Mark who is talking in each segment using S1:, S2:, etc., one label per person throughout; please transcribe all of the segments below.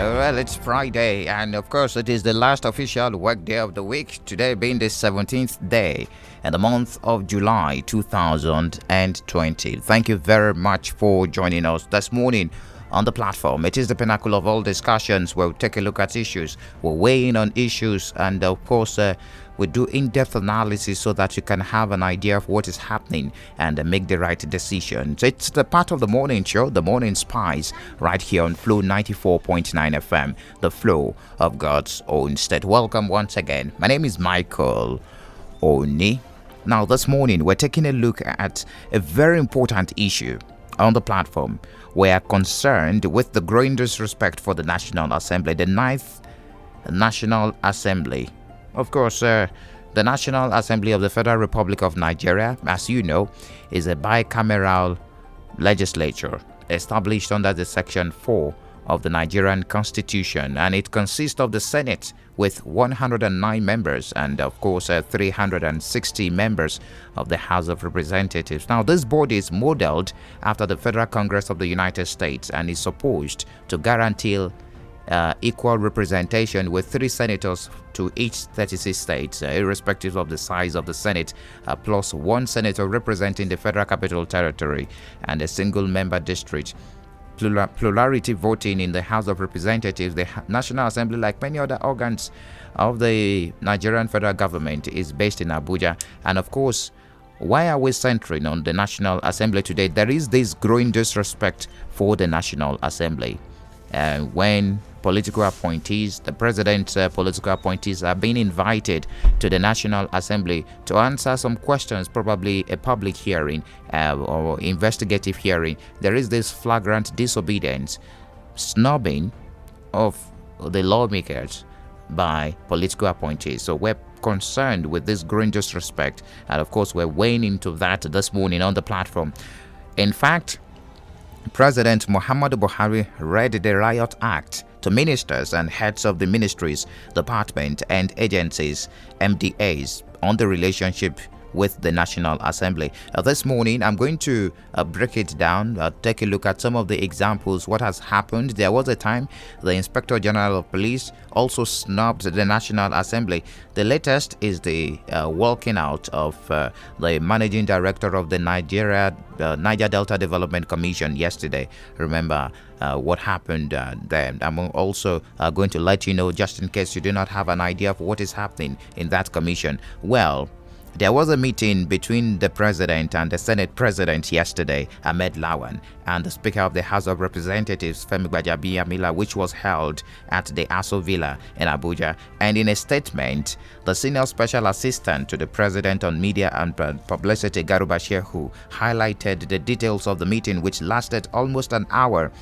S1: Well, it's Friday, and of course, it is the last official work day of the week, today being the 17th day in the month of July 2020. Thank you very much for joining us this morning on the platform. It is the pinnacle of all discussions. We'll take a look at issues, we'll weigh in on issues, and of course, we do in-depth analysis so that you can have an idea of what is happening and make the right decisions. It's the part of the morning show, the Morning Spice, right here on Flow 94.9 FM, the flow of God's own state. Welcome once again. My name is Michael Oni. Now, this morning, we're taking a look at a very important issue on the platform. We are concerned with the growing disrespect for the National Assembly, the 9th National Assembly. Of course, the National Assembly of the Federal Republic of Nigeria, as you know, is a bicameral legislature established under the Section 4 of the Nigerian Constitution, and it consists of the Senate with 109 members and, of course, 360 members of the House of Representatives. Now, this body is modeled after the Federal Congress of the United States and is supposed to guarantee equal representation with 3 senators to each 36 states, irrespective of the size of the Senate, plus 1 senator representing the Federal Capital Territory and a single member district. Plurality voting in the House of Representatives, the National Assembly, like many other organs of the Nigerian federal government, is based in Abuja. And of course, why are we centering on the National Assembly today? There is this growing disrespect for the National Assembly. When political appointees, the president's political appointees, are being invited to the National Assembly to answer some questions, probably a public hearing or investigative hearing, there is this flagrant disobedience, snubbing of the lawmakers by political appointees. So we're concerned with this growing disrespect, and of course we're weighing into that this morning on the platform. In fact, President Muhammadu Buhari read the Riot Act to ministers and heads of the ministries, departments, and agencies, MDAs, on the relationship with the National Assembly. This morning, I'm going to break it down, take a look at some of the examples, what has happened. There was a time the Inspector General of Police also snubbed the National Assembly. The latest is the walking out of the Managing Director of the Niger Delta Development Commission yesterday. Remember what happened there. I'm also going to let you know, just in case you do not have an idea of what is happening in that commission. Well, there was a meeting between the President and the Senate President yesterday, Ahmed Lawan, and the Speaker of the House of Representatives, Femi Gbajabiamila, which was held at the Aso Villa in Abuja. And in a statement, the Senior Special Assistant to the President on Media and Publicity, Garuba Shehu, highlighted the details of the meeting, which lasted almost an hour.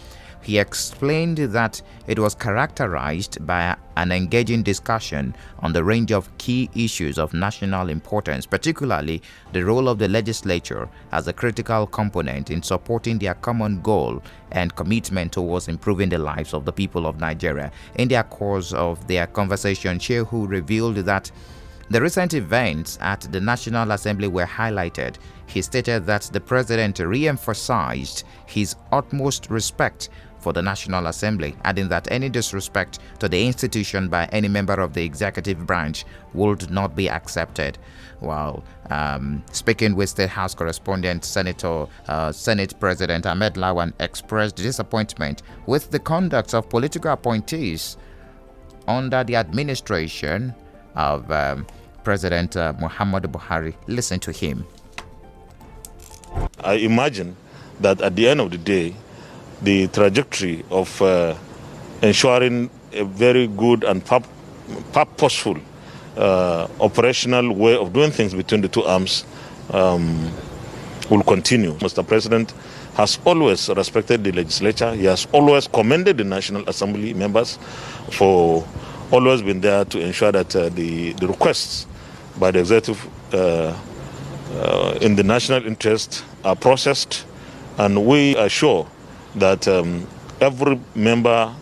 S1: He explained that it was characterized by an engaging discussion on the range of key issues of national importance, particularly the role of the legislature as a critical component in supporting their common goal and commitment towards improving the lives of the people of Nigeria. In the course of their conversation, Shehu revealed that the recent events at the National Assembly were highlighted. He stated that the President re-emphasized his utmost respect for the National Assembly, adding that any disrespect to the institution by any member of the executive branch would not be accepted. While speaking with State House correspondent, Senate President Ahmed Lawan expressed disappointment with the conduct of political appointees under the administration of President Muhammadu Buhari. Listen to him.
S2: I imagine that at the end of the day, the trajectory of ensuring a very good and purposeful operational way of doing things between the two arms will continue. Mr. President has always respected the legislature. He has always commended the National Assembly members for always been there to ensure that the requests by the executive in the national interest are processed, and we are sure that every member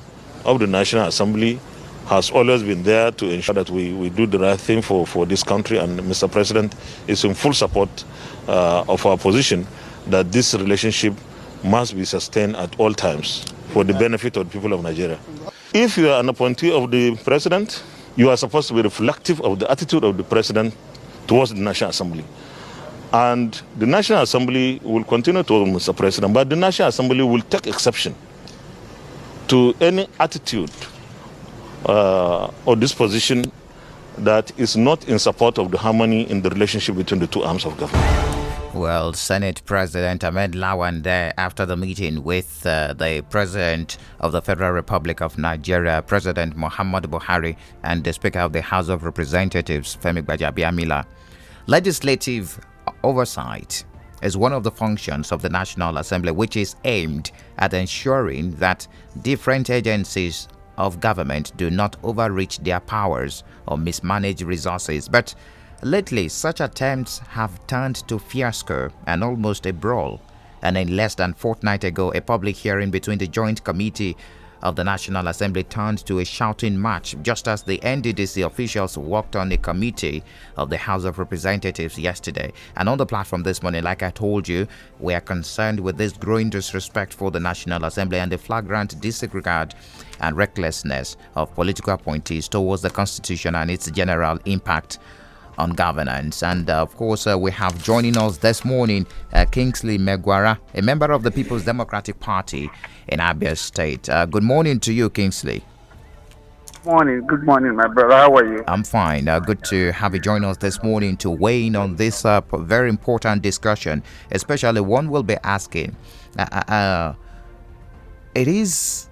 S2: of the National Assembly has always been there to ensure that we do the right thing for this country, and Mr. President is in full support of our position that this relationship must be sustained at all times for the benefit of the people of Nigeria. if you are an appointee of the president, you are supposed to be reflective of the attitude of the president towards the National Assembly. And the National Assembly will continue to Mr. President, but the National Assembly will take exception to any attitude or disposition that is not in support of the harmony in the relationship between the two arms of government.
S1: Well, Senate President Ahmed Lawan there after the meeting with the President of the Federal Republic of Nigeria, President Muhammadu Buhari, and the Speaker of the House of Representatives, Femi Gbajabiamila. Legislative oversight is one of the functions of the National Assembly, which is aimed at ensuring that different agencies of government do not overreach their powers or mismanage resources. But lately, such attempts have turned to fiasco and almost a brawl. And in less than a fortnight ago, a public hearing between the Joint Committee of the National Assembly turned to a shouting match, just as the NDDC officials walked on a committee of the House of Representatives yesterday. And on the platform this morning, like I told you, we are concerned with this growing disrespect for the National Assembly and the flagrant disregard and recklessness of political appointees towards the Constitution and its general impact on governance. And of course, we have joining us this morning Kingsley Megwara, a member of the People's Democratic Party in Abia State. Good morning to you, Kingsley.
S3: Good morning, my brother. How are you?
S1: I'm fine. Good to have you join us this morning to weigh in on this very important discussion, especially one we'll be asking. It is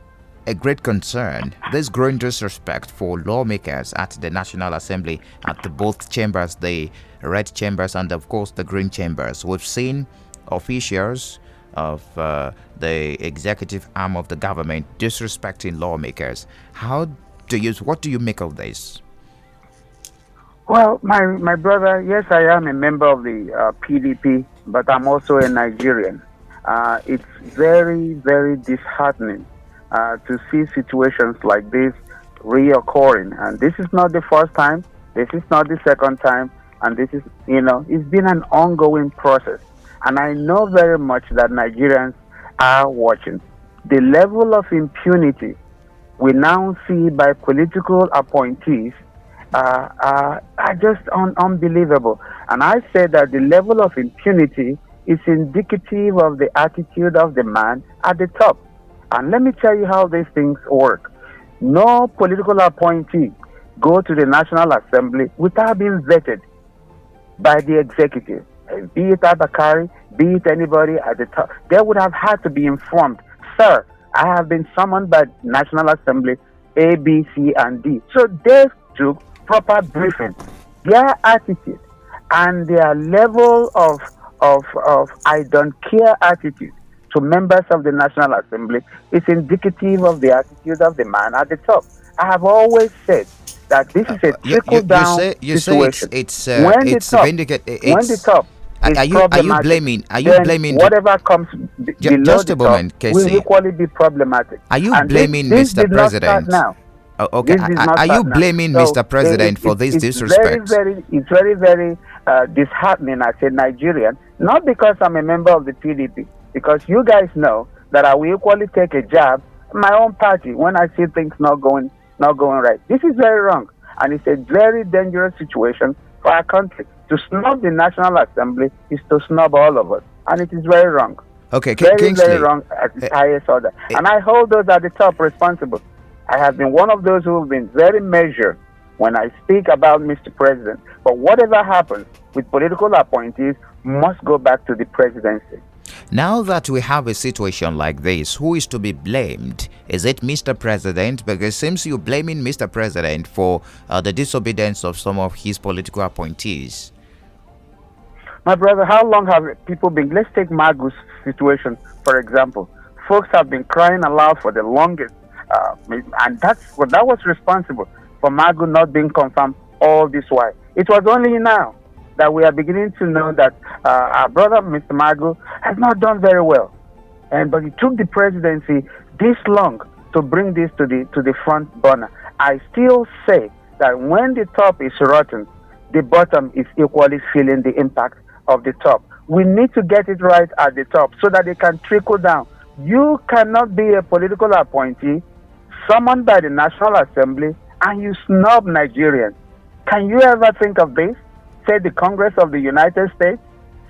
S1: a great concern, this growing disrespect for lawmakers at the National Assembly, at both chambers, the red chambers and of course the green chambers. We've seen officials of the executive arm of the government disrespecting lawmakers. What do you make of this?
S3: Well, my brother, yes, I am a member of the PDP, but I'm also a Nigerian. It's very, very disheartening to see situations like this reoccurring. And this is not the first time, this is not the second time, and this is, it's been an ongoing process. And I know very much that Nigerians are watching. The level of impunity we now see by political appointees are just unbelievable. And I say that the level of impunity is indicative of the attitude of the man at the top. And let me tell you how these things work. No political appointee go to the National Assembly without being vetted by the executive. Be it Abakari, be it anybody at the top. They would have had to be informed. Sir, I have been summoned by National Assembly A, B, C, and D. So they took proper briefing. Their attitude and their level of I don't care attitude to members of the National Assembly is indicative of the attitude of the man at the top. I have always said that this is a trickle-down situation.
S1: When the top are you blaming
S3: whatever comes below
S1: just a moment,
S3: top will equally be problematic.
S1: Are you blaming Mr. President? Okay. Are you blaming Mr. President for this disrespect?
S3: It's very, very disheartening as a Nigerian, not because I'm a member of the PDP, because you guys know that I will equally take a jab at my own party when I see things not going right. This is very wrong, and it's a very dangerous situation for our country. To snub the National Assembly is to snub all of us, and it is very wrong.
S1: Okay,
S3: Kingsley, very wrong at the highest order, and I hold those at the top responsible. I have been one of those who have been very measured when I speak about Mr. President. But whatever happens with political appointees must go back to the presidency.
S1: Now that we have a situation like this, who is to be blamed? Is it Mr. President? Because it seems you're blaming Mr. President for the disobedience of some of his political appointees.
S3: My brother, how long have people been? Let's take Magu's situation, for example. Folks have been crying aloud for the longest, and that was responsible for Magu not being confirmed all this while. It was only now that we are beginning to know that our brother, Mr. Magu, has not done very well. But it took the presidency this long to bring this to the front burner. I still say that when the top is rotten, the bottom is equally feeling the impact of the top. We need to get it right at the top so that they can trickle down. You cannot be a political appointee, summoned by the National Assembly, and you snub Nigerians. Can you ever think of this? Say the Congress of the United States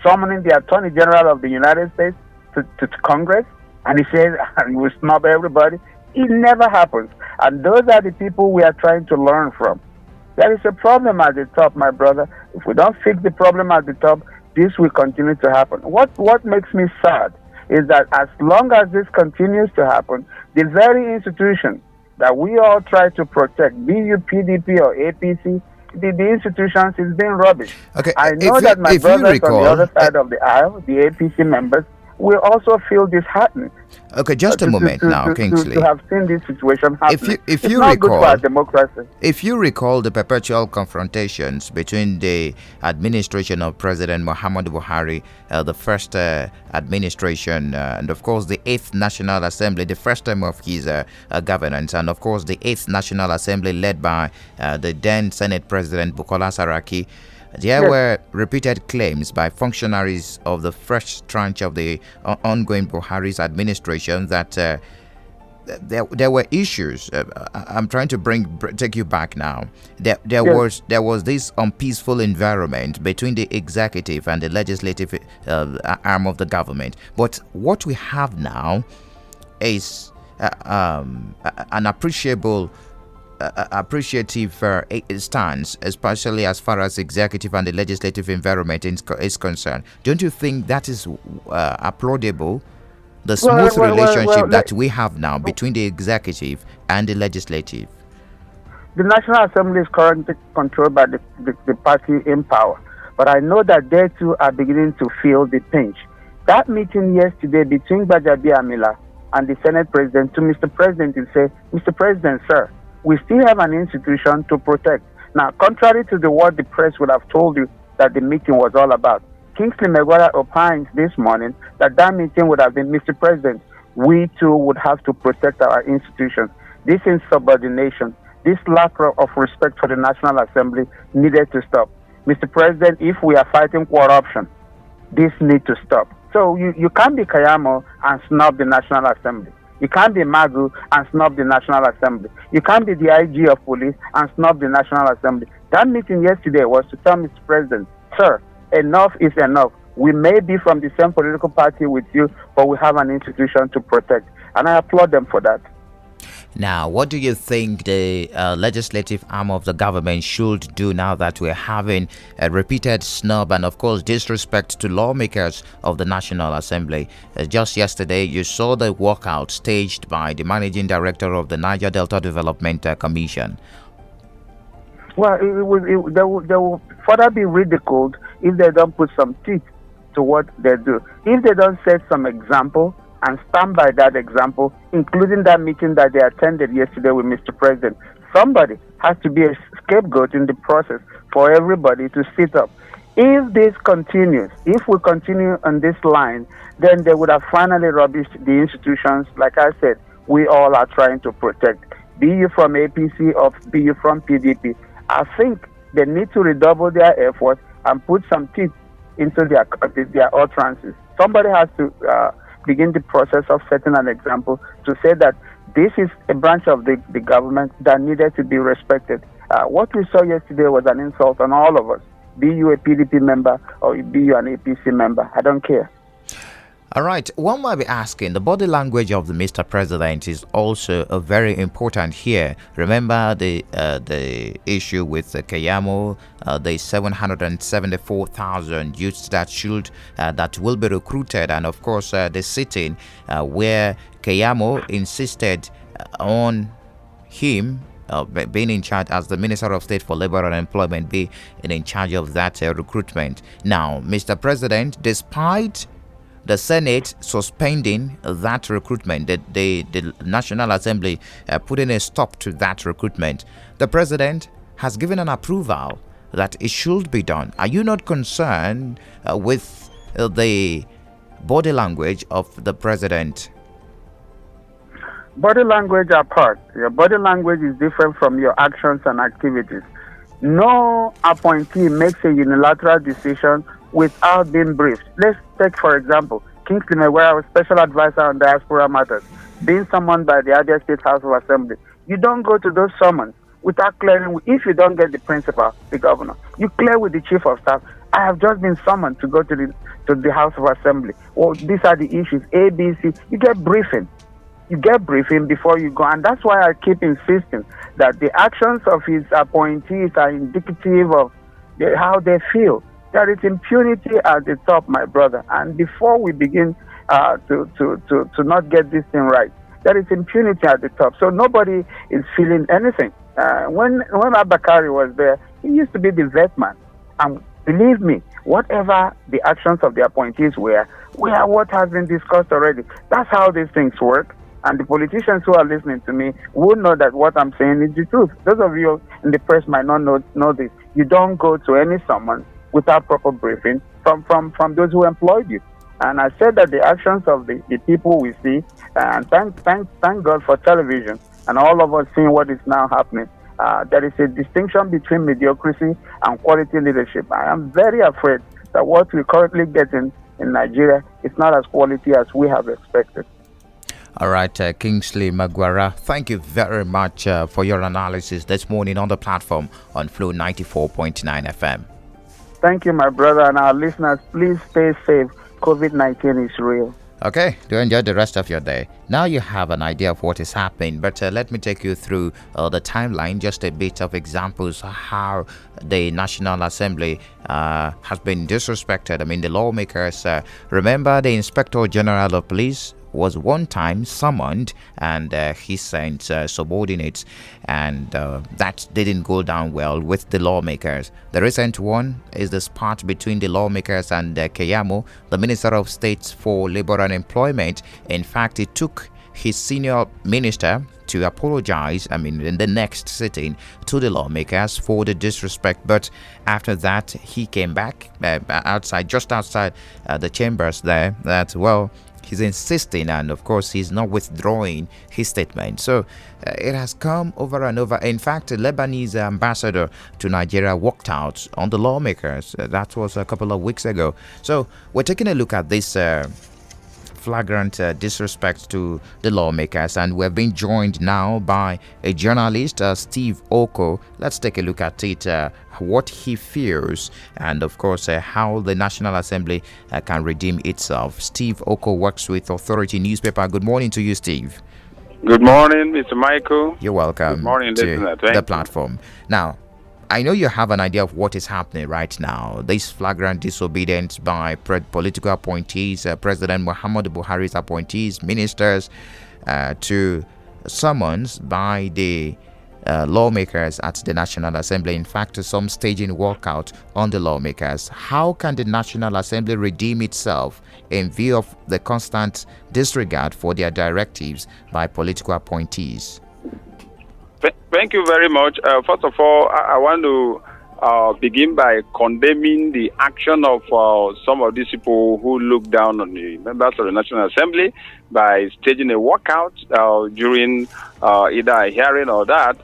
S3: summoning the Attorney General of the United States to Congress, and he says, and we snub everybody. It never happens. And those are the people we are trying to learn from. There is a problem at the top, my brother. If we don't fix the problem at the top, this will continue to happen. What makes me sad is that as long as this continues to happen, the very institution that we all try to protect, be you PDP or APC, the institutions is being rubbish.
S1: Okay,
S3: I know that my brothers on the other side of the aisle, the APC members, will also feel disheartened.
S1: Okay, just a moment now, Kingsley.
S3: To have seen this situation happen.
S1: If you
S3: not
S1: recall,
S3: good for our democracy.
S1: If you recall the perpetual confrontations between the administration of President Muhammadu Buhari, the first administration, and of course the 8th National Assembly, the first term of his governance, and of course the 8th National Assembly led by the then Senate President Bukola Saraki, there were repeated claims by functionaries of the first tranche of the ongoing Buhari's administration that there were issues. I'm trying to take you back now. There was this unpeaceful environment between the executive and the legislative arm of the government. But what we have now is an appreciative stance, especially as far as executive and the legislative environment is concerned. Don't you think that is applaudable? The smooth relationship that we have now between the executive and the legislative.
S3: The National Assembly is currently controlled by the party in power, but I know that they too are beginning to feel the pinch. That meeting yesterday between Gbajabiamila and the Senate President, to Mr. President, he said, Mr. President, sir, we still have an institution to protect. Now, contrary to what the press would have told you that the meeting was all about, Kingsley Megwara opines this morning that meeting would have been, Mr. President, we too would have to protect our institutions. This insubordination, this lack of respect for the National Assembly needed to stop. Mr. President, if we are fighting corruption, this needs to stop. So you can't be Kayamo and snub the National Assembly. You can't be Magu and snub the National Assembly. You can't be the IG of police and snub the National Assembly. That meeting yesterday was to tell Mr. President, sir, enough is enough. We may be from the same political party with you, but we have an institution to protect. And I applaud them for that.
S1: Now, what do you think the legislative arm of the government should do now that we're having a repeated snub and, of course, disrespect to lawmakers of the National Assembly? Just yesterday, you saw the walkout staged by the managing director of the Niger Delta Development Commission.
S3: Well, they will further be ridiculed if they don't put some teeth to what they do. If they don't set some example and stand by that example, including that meeting that they attended yesterday with Mr. President, somebody has to be a scapegoat in the process for everybody to sit up. If this continues, if we continue on this line, then they would have finally rubbished the institutions, like I said, we all are trying to protect. Be you from APC or be you from PDP, I think they need to redouble their efforts and put some teeth into their utterances. Somebody has to begin the process of setting an example to say that this is a branch of the government that needed to be respected. What we saw yesterday was an insult on all of us. Be you a PDP member or be you an APC member, I don't care.
S1: All right, one might be asking, the body language of the Mr. President is also very important here. Remember the issue with Kayamo, the 774,000 youths that will be recruited, and of course the sitting where Kayamo insisted on him being in charge as the Minister of State for Labor and Employment, be in charge of that recruitment. Now, Mr. President, despite the Senate suspending that recruitment, the National Assembly putting a stop to that recruitment, the President has given an approval that it should be done. Are you not concerned with the body language of the President?
S3: Body language apart, your body language is different from your actions and activities. No appointee makes a unilateral decision without being briefed. Let's take, for example, Kingsley Megwara, special advisor on diaspora matters. being summoned by the Abia State House of Assembly, you don't go to those summons without clearing. If you don't get the principal, the governor, you clear with the chief of staff. I have just been summoned to go to the House of Assembly. Well, these are the issues, A, B, C. You get briefing. You get briefing before you go. And that's why I keep insisting that the actions of his appointees are indicative of how they feel. There is impunity at the top, my brother. And before we begin to not get this thing right, there is impunity at the top. So nobody is feeling anything. When Abakari was there, he used to be the vet man. And believe me, whatever the actions of the appointees were what has been discussed already. That's how these things work. And the politicians who are listening to me will know that what I'm saying is the truth. Those of you in the press might not know this. You don't go to any summons without proper briefing from those who employed you. And I said that the actions of the people we see, and thank God for television and all of us seeing what is now happening. There is a distinction between mediocrity and quality leadership. I am very afraid that what we currently get in Nigeria is not as quality as we have expected.
S1: All right, Kingsley Magwara, thank you very much for your analysis this morning on the platform on Flow 94.9 FM.
S3: Thank you, my brother, and our listeners. Please stay safe. COVID-19 is real.
S1: Okay, do enjoy the rest of your day. Now you have an idea of what is happening, but let me take you through the timeline, just a bit of examples how the National Assembly has been disrespected. I mean, the lawmakers, remember the Inspector General of Police was one time summoned and he sent subordinates, and that didn't go down well with the lawmakers. The recent one is the spat between the lawmakers and Keyamo, the Minister of State for Labor and Employment. In fact, it took his senior minister to apologize, in the next sitting, to the lawmakers for the disrespect. But after that, he came back just outside the chambers there, that, well, he's insisting, and of course he's not withdrawing his statement. So it has come over and over. In fact, the Lebanese ambassador to Nigeria walked out on the lawmakers. That was a couple of weeks ago. So we're taking a look at this flagrant disrespect to the lawmakers, and we're being joined now by a journalist, Steve Oko. Let's take a look at it, what he fears, and of course how the National Assembly can redeem itself. Steve Oko works with Authority Newspaper. Good morning to you, Steve.
S4: Good morning, Mr. Michael.
S1: You're welcome.
S4: Good morning,
S1: to the platform. Now, I know you have an idea of what is happening right now. This flagrant disobedience by political appointees, President Muhammadu Buhari's appointees, ministers, to summons by the lawmakers at the National Assembly. In fact, some staging walkout on the lawmakers. How can the National Assembly redeem itself in view of the constant disregard for their directives by political appointees?
S4: Thank you very much. First of all, I want to begin by condemning the action of some of these people who look down on the members of the National Assembly by staging a walkout during either a hearing or that.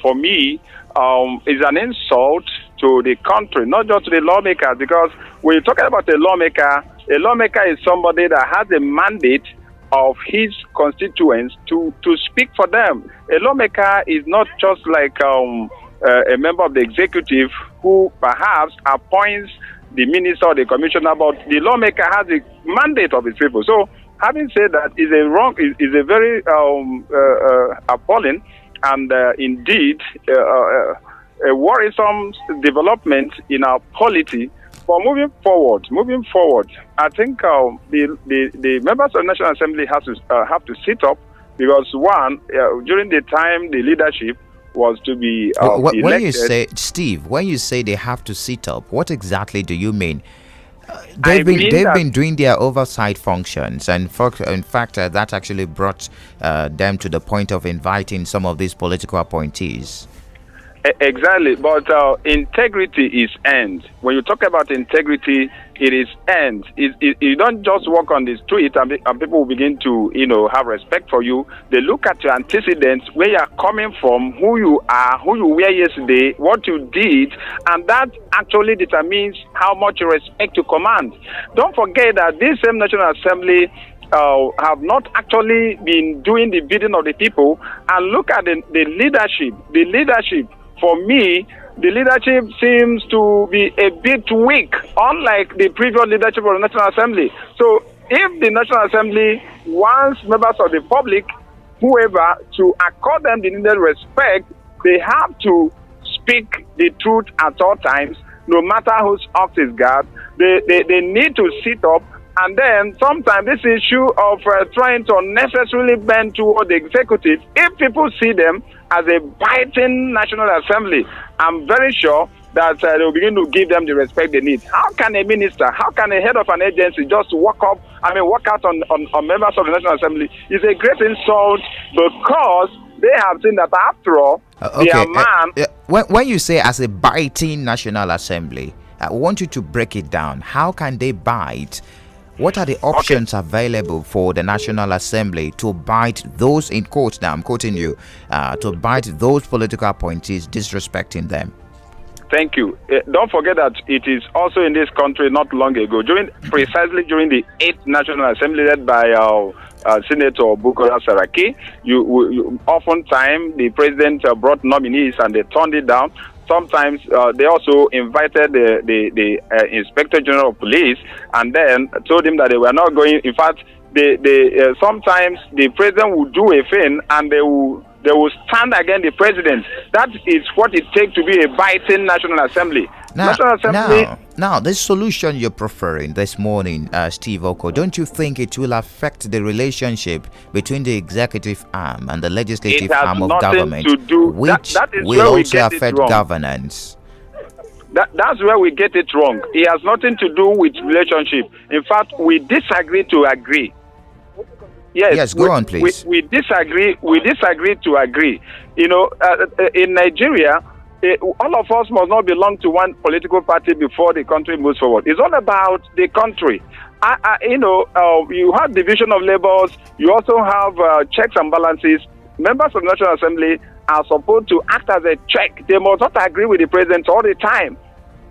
S4: For me, it's an insult to the country, not just to the lawmakers, because when you're talking about a lawmaker is somebody that has a mandate of his constituents to speak for them. A lawmaker is not just like a member of the executive who perhaps appoints the minister or the commissioner, but the lawmaker has a mandate of his people. So, having said that, is a very appalling and indeed a worrisome development in our polity. But moving forward, I think the members of the National Assembly have to sit up, because one, during the time the leadership was to be elected.
S1: When you say, Steve, when you say they have to sit up, what exactly do you mean? They've been doing their oversight functions, and in fact, that actually brought them to the point of inviting some of these political appointees.
S4: Exactly, but integrity is earned. When you talk about integrity, it is earned. You don't just walk on the street and people will begin to, have respect for you. They look at your antecedents, where you are coming from, who you are, who you were yesterday, what you did, and that actually determines how much respect you command. Don't forget that this same National Assembly have not actually been doing the bidding of the people. And look at the leadership. The leadership, for me, the leadership seems to be a bit weak, unlike the previous leadership of the National Assembly. So if the National Assembly wants members of the public, whoever, to accord them the needed respect, they have to speak the truth at all times, no matter who's off his guard. They need to sit up. And then sometimes this issue of trying to unnecessarily bend toward the executive, if people see them as a biting National Assembly, I'm very sure that they'll begin to give them the respect they need. How can a minister, how can a head of an agency just walk out on members of the National Assembly? It's a great insult, because they have seen that after all, they are man.
S1: When you say as a biting National Assembly, I want you to break it down. How can they bite? What are the options available for the National Assembly to bite those, in quotes now, I'm quoting you, to bite those political appointees disrespecting them?
S4: Thank you. Don't forget that it is also in this country not long ago, precisely during the 8th National Assembly led by Senator Bukola Saraki. Oftentimes the president brought nominees and they turned it down. Sometimes they also invited the Inspector General of Police and then told him that they were not going. In fact, sometimes the president will do a thing and they will stand against the president. That is what it takes to be a biting National Assembly.
S1: Now, this solution you're preferring this morning, Steve Oko, don't you think it will affect the relationship between the executive arm and the legislative arm of government, which will also affect governance?
S4: That's where we get it wrong. It has nothing to do with relationship. In fact, we disagree to agree.
S1: Yes, go on, please.
S4: We disagree to agree. In Nigeria, all of us must not belong to one political party before the country moves forward. It's all about the country. You have division of labors. You also have checks and balances. Members of the National Assembly are supposed to act as a check. They must not agree with the president all the time.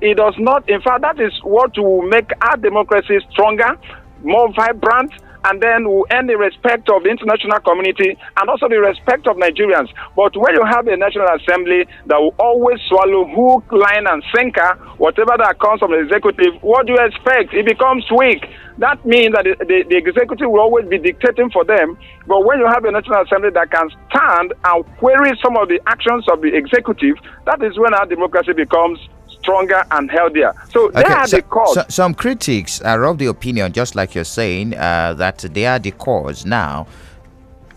S4: It does not. In fact, that is what will make our democracy stronger, more vibrant, and then will earn the respect of the international community and also the respect of Nigerians. But when you have a National Assembly that will always swallow hook, line, and sinker, whatever that comes from the executive, what do you expect? It becomes weak. That means that the executive will always be dictating for them. But when you have a National Assembly that can stand and query some of the actions of the executive, that is when our democracy becomes stronger and healthier. So they are the cause.
S1: Some critics are of the opinion, just like you're saying, that they are the cause. Now,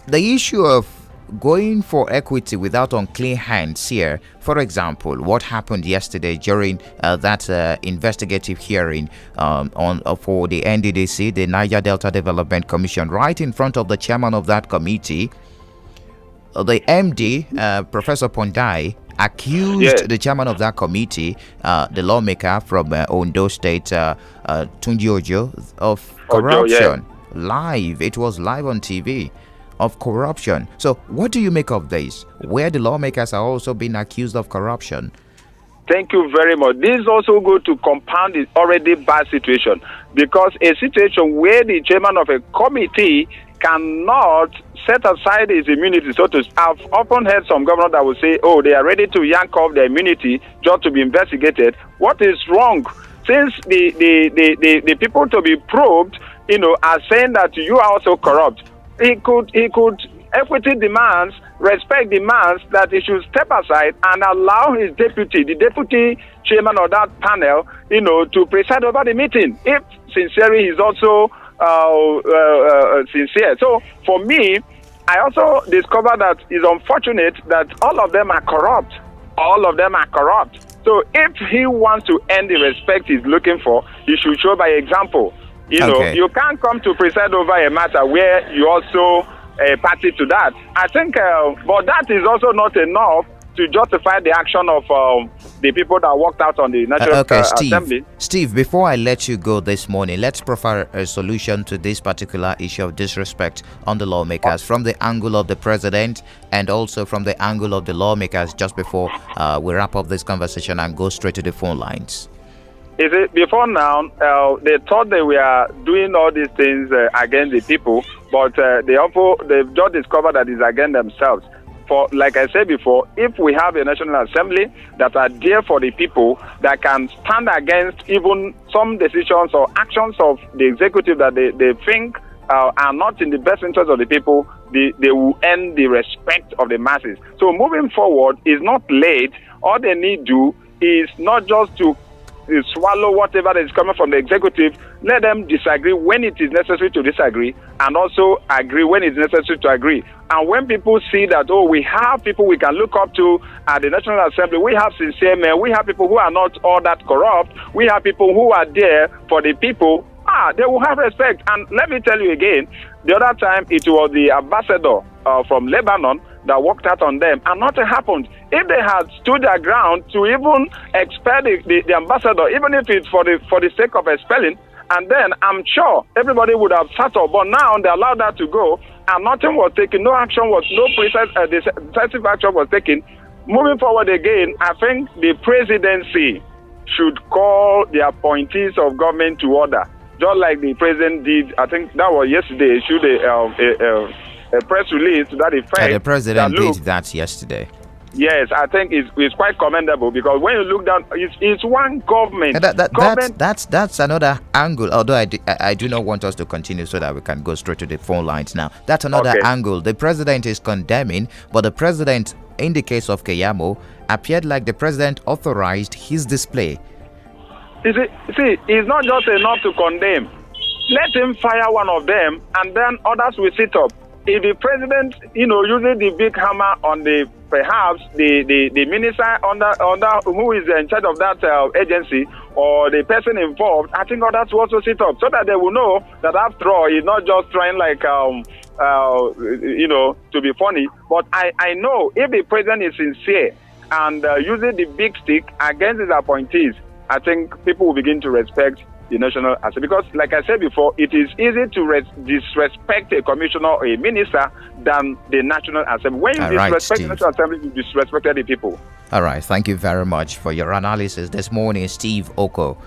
S1: the issue of going for equity without unclean hands here, for example, what happened yesterday during that investigative hearing for the NDDC, the Niger Delta Development Commission, right in front of the chairman of that committee, the MD, Professor Pondai, accused the chairman of that committee, the lawmaker from Ondo State, Tunji Ojo, of corruption. Live. It was live on TV. Of corruption. So what do you make of this, where the lawmakers are also being accused of corruption?
S4: Thank you very much. This is also going to compound the already bad situation, because a situation where the chairman of a committee cannot set aside his immunity. So I've often heard some governors that will say, oh, they are ready to yank off their immunity just to be investigated. What is wrong? Since the people to be probed, are saying that you are also corrupt. He could equity demands, respect demands that he should step aside and allow his the deputy chairman of that panel, to preside over the meeting. If sincerely he's also sincere. So for me, I also discovered that it's unfortunate that all of them are corrupt. All of them are corrupt. So if he wants to earn the respect he's looking for, he should show by example. You can't come to preside over a matter where you also party to that. I think, but that is also not enough to justify the action of the people that walked out on the National Assembly.
S1: Steve, before I let you go this morning, let's prefer a solution to this particular issue of disrespect on the lawmakers from the angle of the president and also from the angle of the lawmakers, just before we wrap up this conversation and go straight to the phone lines.
S4: Is it before now? They thought they were doing all these things against the people, but they've just discovered that it's against themselves. For, like I said before, if we have a National Assembly that are there for the people, that can stand against even some decisions or actions of the executive that they think are not in the best interest of the people, they will earn the respect of the masses. So moving forward is not late. All they need to do is not just to swallow whatever is coming from the executive. Let them disagree when it is necessary to disagree, and also agree when it's necessary to agree. And when people see that, oh, we have people we can look up to at the National Assembly, we have sincere men, we have people who are not all that corrupt, we have people who are there for the people, they will have respect. And let me tell you again, the other time it was the ambassador from Lebanon that worked out on them, and nothing happened. If they had stood their ground to even expel the ambassador, even if it's for the sake of expelling, and then I'm sure everybody would have sat up. But now they allowed that to go, and nothing was taken. No decisive action was taken. Moving forward again, I think the presidency should call the appointees of government to order, just like the president did. I think that was yesterday. Issued a press release to that effect.
S1: The president did that yesterday.
S4: Yes, I think it's quite commendable, because when you look down, it's one government.
S1: That's another angle. Although I do not want us to continue so that we can go straight to the phone lines now. That's another angle. The president is condemning, but the president, in the case of Keyamo, appeared like the president authorized his display.
S4: See, it's not just enough to condemn. Let him fire one of them, and then others will sit up. If the president, using the big hammer on perhaps the minister under who is in charge of that agency, or the person involved, I think others will also sit up, so that they will know that after all, he's not just trying to be funny. But I know if the president is sincere and using the big stick against his appointees, I think people will begin to respect the National Assembly. Because, like I said before, it is easy to disrespect a commissioner or a minister than the National Assembly. When you disrespect the National Assembly, you disrespected the people.
S1: All right. Thank you very much for your analysis this morning, Steve Oko.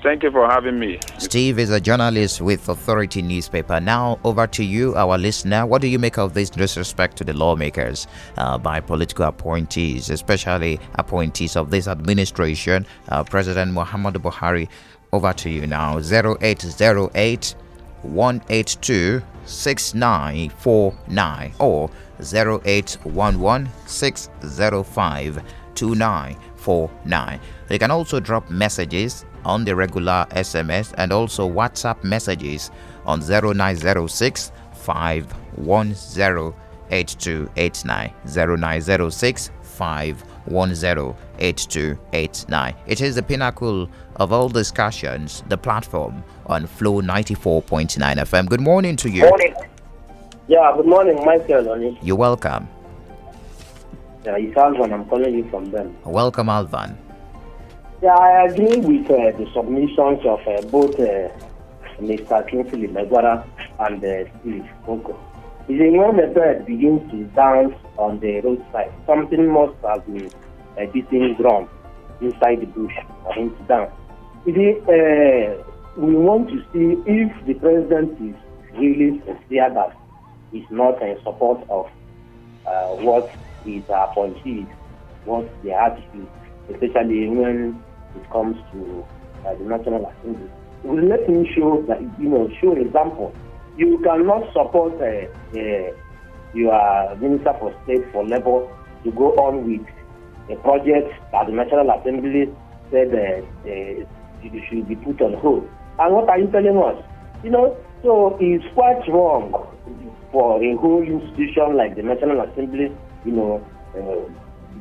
S4: Thank you for having me.
S1: Steve is a journalist with Authority newspaper. Now over to you, our listener. What do you make of this disrespect to the lawmakers by political appointees, especially appointees of this administration? President Muhammadu Buhari. Over to you now. 0808 182 6949 or 0811 605 2949. You can also drop messages on the regular SMS and also WhatsApp messages on 0906 510 8289 0906 510 8289. It is the pinnacle of all discussions, the platform on Flow 94.9 FM. Good morning to you.
S5: Morning. Yeah, good morning, Michael.
S1: You're welcome.
S5: Yeah, it's Alvan. I'm calling you from them.
S1: Welcome, Alvan.
S5: Yeah, I agree with the submissions of both Mr. Kingsley Megwara and Steve Oko. When the bird begins to dance on the roadside, something must have been beating drum inside the bush for him to dance. We want to see if the president is really sincere that he's not in support of what his appointees, what their attitude, especially when it comes to the National Assembly. We let him show that, show example. You cannot support your Minister for State for Labour to go on with a project that the National Assembly said it should be put on hold. And what are you telling us? So it's quite wrong for a whole institution like the National Assembly,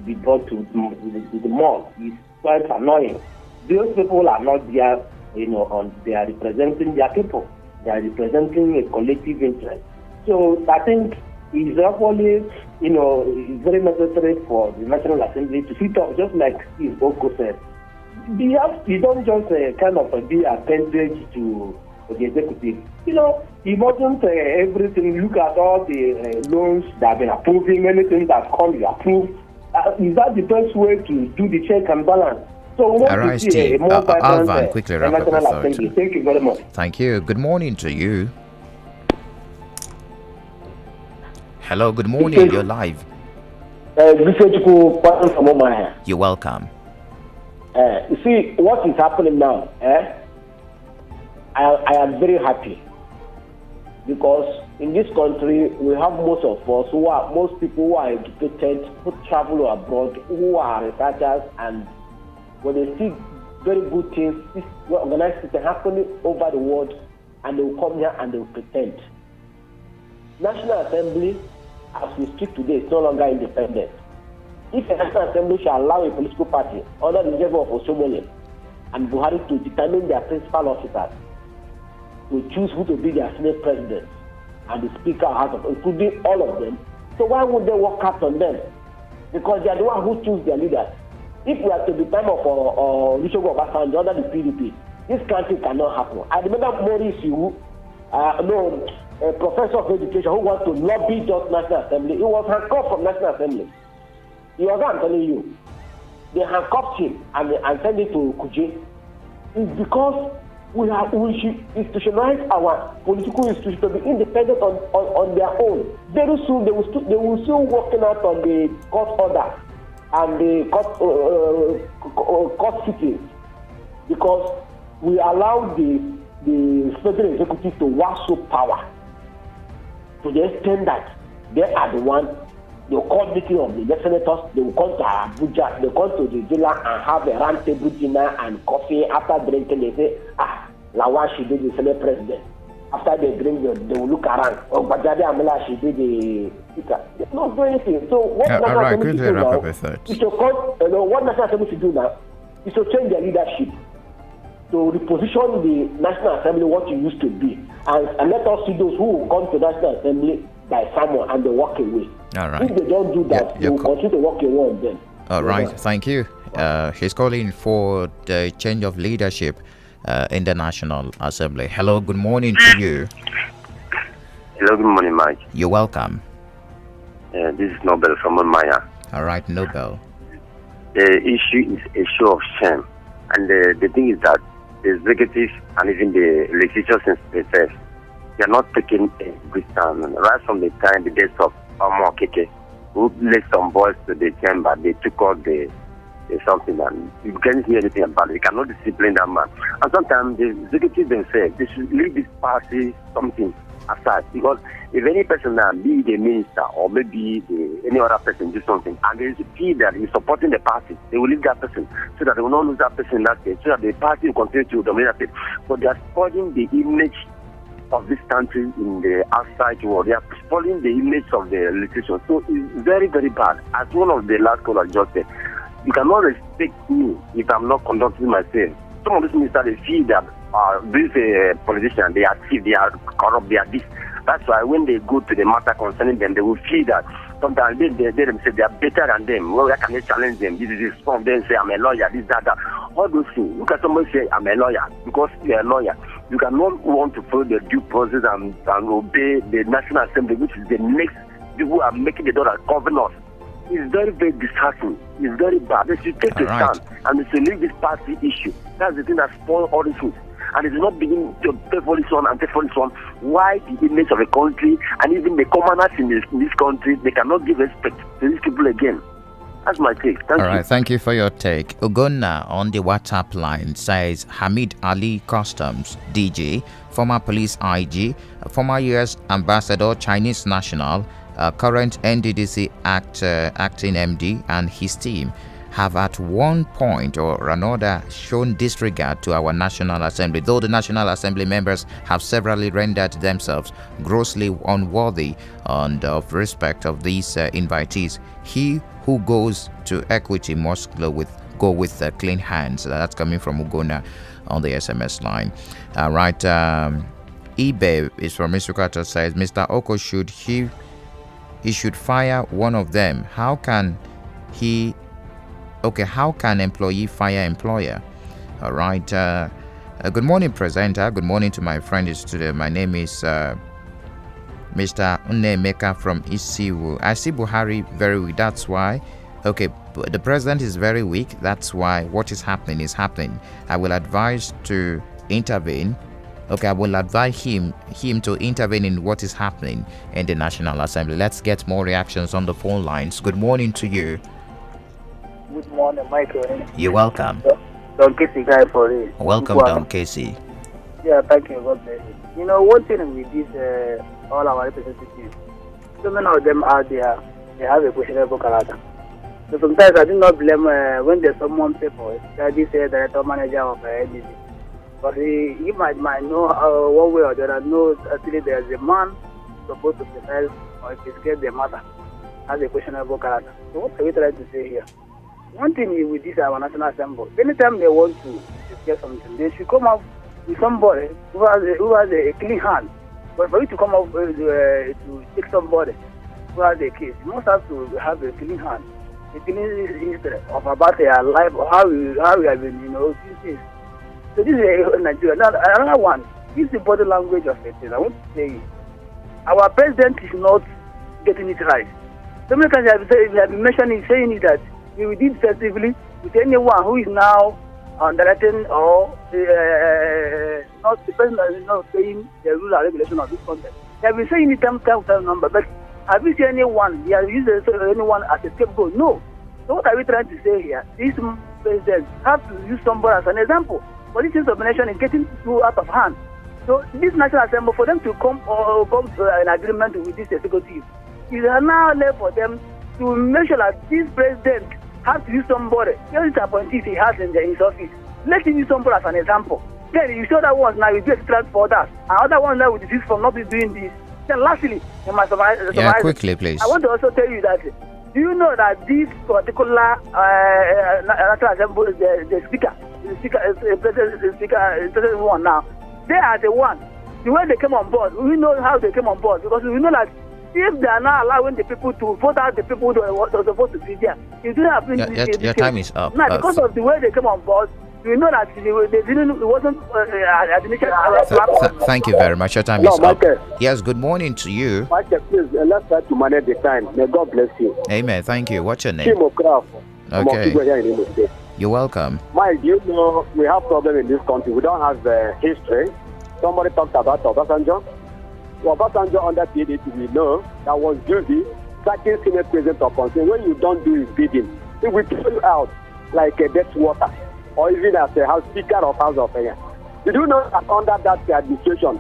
S5: be brought to the mall. It's quite annoying. Those people are not there, they are representing their people. They are representing a collective interest. So I think it's actually, it's very necessary for the National Assembly to sit up, just like Steve Oko said. You don't just kind of be appendage to the executive. He mustn't everything. Look at all the loans that have been approving, anything that come, you approve. Is that the best way to do the check and balance? So we want
S1: All right,
S5: to see a
S1: Steve.
S5: more vibrant
S1: Alvan, quickly wrap up
S5: National
S1: your thought.
S5: Assembly. Thank you very much.
S1: Thank you. Good morning to you. Hello, good morning. You're live. You're welcome.
S5: You see, what is happening now, I am very happy because in this country, we have most people who are educated, who travel abroad, who are researchers, and when they see very good things, this organized system happening over the world, and they will come here and they will pretend. National Assembly, as we speak today, is no longer independent. If a National Assembly shall allow a political party under the level of Osomole and Buhari to determine their principal officers, to choose who to be their Senate president and the Speaker of including all of them, so why would they work out on them? Because they are the one who choose their leaders. If we are to be time of Olusegun Obasanjo under the PDP, this country cannot happen. I remember Maurice Iwu, a professor of education who wants to lobby just National Assembly. He was handcuffed from National Assembly. He was, I'm telling you, they handcuffed him and sent him to Kuje. It's because we should institutionalize our political institutions to be independent on their own. Very soon they will still working out on the court order and the court sittings, because we allow the federal executive to wrestle power to the extent that they are the one. They will call meeting of the senators, they will come to Abuja, they will come to the villa and have a round table dinner and coffee. After drinking, they say, Lawan should be the Senate president. After they drink, they will look around. Oh, Bajade Amela should be the speaker. They don't do anything. So what National Assembly should do now is to what National Assembly should do now is to change their leadership, to reposition the National Assembly what it used to be, and let us see those who will come to National Assembly by someone and they walk away.
S1: All right.
S5: If they don't do that, they will continue to walk away on them.
S1: All right. Thank you. He's calling for the change of leadership in the National Assembly. Hello, good morning to you.
S6: Hello, good morning, Mike.
S1: You're welcome.
S6: This is Nobel from Maya.
S1: All right, Nobel.
S6: The issue is a show of shame. And the thing is that the executive and even the legislature since the first, they are not taking a good stand. Right from the time, the days of Omo Keke, who led some boys to the chamber, they took out the something, and you can't hear anything about it. You cannot discipline that man. And sometimes the executive themselves, they should leave this party something aside, because if any person now, be the minister or maybe any other person do something, and they feel that he's supporting the party, they will leave that person so that they will not lose that person in that case, so that the party will continue to dominate that place. But they are spoiling the image of this country in the outside world. They are spoiling the image of the legislation. So it's very, very bad. As one of the last callers just said, you cannot respect me if I'm not conducting myself. Some of these ministers, they feel that these politicians, they are thief, they are corrupt, they are this. That's why when they go to the matter concerning them, they will feel that sometimes they themselves, they are better than them. Well, why can they challenge them? This is some of them say, I'm a lawyer, this, that. All those things. Look at somebody say, I'm a lawyer, because you're a lawyer. You cannot want to follow the due process and obey the National Assembly, which is the next people who are making the law that govern us. It's very, very disheartening. It's very bad. They should take a stand and they should leave this party issue. That's the thing that spoils all these things. And it's not beginning to pay for this one and pay for this one. Why the image of a country and even the commoners in this country, they cannot give respect to these people again. That's my take. Thank you.
S1: All right, thank you for your take. Ugonna on the WhatsApp line says Hamid Ali Customs, DG, former police IG, former US ambassador, Chinese national, current NDDC acting MD, and his team have at one point or another shown disregard to our National Assembly, though the National Assembly members have severally rendered themselves grossly unworthy and of respect of these invitees. He who goes to equity must go with clean hands. That's coming from Ugona on the SMS line. Right. eBay is from Misukata, says Mr. Oko he should fire one of them. How can employee fire employer? All right. Good morning, presenter. Good morning to my friend in studio. My name is Mr. Unemeka from Isiwu. I see Buhari very well. That's why Okay, but the president is very weak. That's why what is happening is happening. I will advise to intervene. Okay, I will advise him to intervene in what is happening in the National Assembly. Let's get more reactions on the phone lines. Good morning to you.
S7: Good morning, Michael.
S1: You're welcome.
S7: Don Casey guy for it.
S1: Welcome, Don Casey.
S7: Yeah, thank you. God bless you. You know, one thing with this, all our representatives, so many of them out there, they have a questionable character. So sometimes I do not blame when there's someone people, that this director manager of NDC. But he might know one way or the other, know actually there's a man supposed to decide or investigate the matter as a questionable character. So what are we trying to say here? One thing is with this our National Assembly, anytime they want to discuss something, they should come up with somebody who has a clean hand. But for you to come up to take somebody who has a case, you must have to have a clean hand, a clean history of about their life, or how we have been, these things. So this is Nigeria. Now another one, this is the body language of it. I want to say, our president is not getting it right. So many times we have been mentioning, saying it that we did effectively with anyone who is now directing or not the person that is not saying the rule and regulation of this content. They have been saying it time number, but have you seen anyone? They have used anyone as a scapegoat? No. So what are we trying to say here? This president have to use somebody as an example. But this domination is getting too out of hand. So this National Assembly, for them to come to an agreement with this executive, it is now left for them to make sure that this president has to use somebody. Here's the appointees he has in his office. Let him use somebody as an example. Then you show that ones now will do extra for that. And other ones now will desist from not doing this. Then lastly, in my
S1: quickly, please.
S7: I want to also tell you that, do you know that this particular National Assembly, the President one now, they are the one. The way they came on board, we know how they came on board, because we know that if they are not allowing the people to vote out the people who are supposed to be there, it didn't happen.
S1: Your time is up.
S7: Now, because of the way they came on board, we know that it wasn't
S1: thank you very much. Your time is up. Yes, good morning to you.
S8: Michael, please, let's try to manage the time. May God bless you.
S1: Amen. Thank you. What's your name?
S8: Okay.
S1: You're welcome.
S8: Mike, you know we have problem in this country. We don't have history. Somebody talked about Obasanjo. Obasanjo under PDP, we know that was guilty, sacking Senate President of Council. When you don't do his bidding, it will throw you out like a dead water, or even as a House Speaker of House of Affairs. Did you know that under that administration,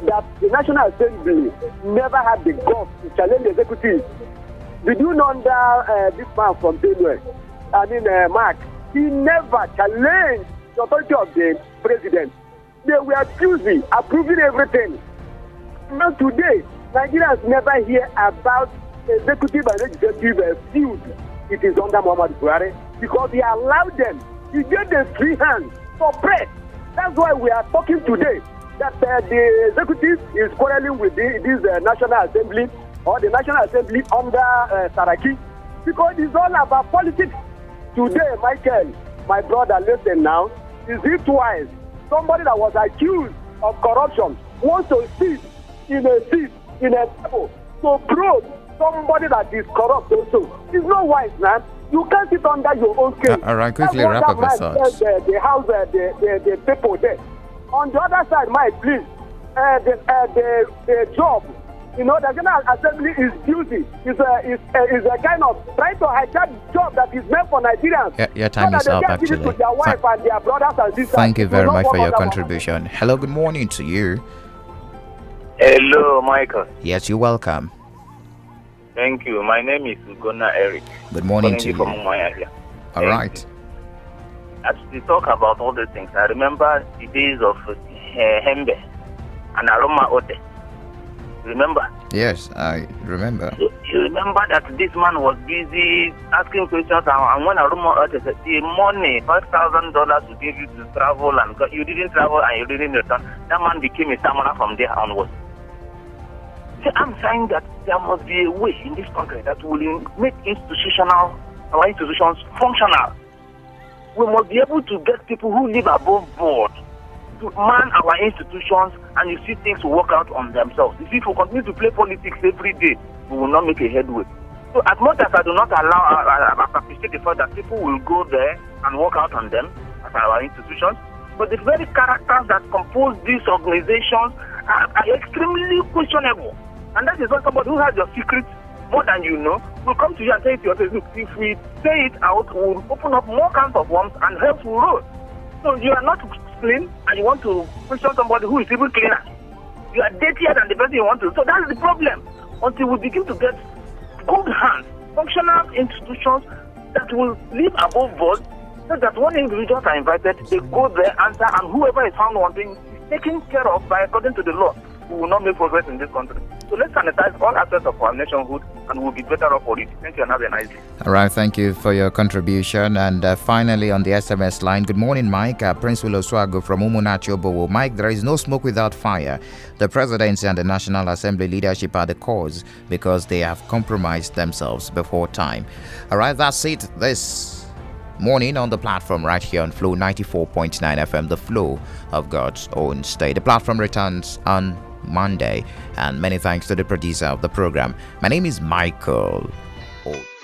S8: that the National Assembly never had the guts to challenge the executive? Did you know under this man from Benue, Mark, he never challenged the authority of the president. They were choosy, approving everything. Now today, Nigerians never hear about executive and legislative feud. It is under Muhammad Buhari because he allowed them. He gave them free hands for press. That's why we are talking today that the executive is quarreling with this National Assembly or the National Assembly under Saraki, because it's all about politics. Today, Michael, my brother, listen now, is it twice somebody that was accused of corruption wants to sit in a table to probe somebody that is corrupt also? It's not wise, man. You can't sit under your own case.
S1: All right, quickly wrap up your thoughts.
S8: The house, the people there. On the other side, Mike, please, the job, the National Assembly is duty. Is a kind of trying to hijack job that is meant for Nigerians.
S1: Your time is up, actually.
S8: To their wife and their brothers and sisters.
S1: Thank you very much for your contribution. Hello, good morning to you.
S9: Hello, Michael.
S1: Yes, you're welcome.
S9: Thank you. My name is Ugonna Eric.
S1: Good morning to you.
S9: From Umuahia.
S1: All right.
S9: As we talk about all the things, I remember the days of Hembe and Aroma Ote. Remember?
S1: Yes, I remember.
S9: You remember that this man was busy asking questions, and when Aroma Ote said, the money, $5,000 to give you to travel, and you didn't travel and you didn't return, that man became a stammerer from there onwards. So I'm saying that there must be a way in this country that will make our institutions functional. We must be able to get people who live above board to man our institutions, and you see things work out on themselves. If we continue to play politics every day, we will not make a headway. So as much as I do not allow, I appreciate the fact that people will go there and work out on them as our institutions, but the very characters that compose these organizations are extremely questionable. And that is why somebody who has your secret more than you know will come to you and say to yourself, look, if we say it out, we'll open up more cans of worms and health will roll. So you are not clean and you want to question somebody who is even cleaner. You are dirtier than the person you want to. So that's the problem. Until we begin to get good hands, functional institutions that will live above board, so that when individuals are invited, they go there, answer, and whoever is found wanting is taken care of by according to the law. We will not make progress in this country. So let's sanitize all aspects of our nationhood and we'll be better off for it. Thank you and have a nice day.
S1: All right, thank you for your contribution. And finally, on the SMS line, good morning, Mike. Prince Willow Swago from Umunachi Obowo. Mike, there is no smoke without fire. The presidency and the National Assembly leadership are the cause because they have compromised themselves before time. All right, that's it this morning on the platform right here on Flow 94.9 FM, the flow of God's own state. The platform returns on Monday, and many thanks to the producer of the program. My name is Michael O.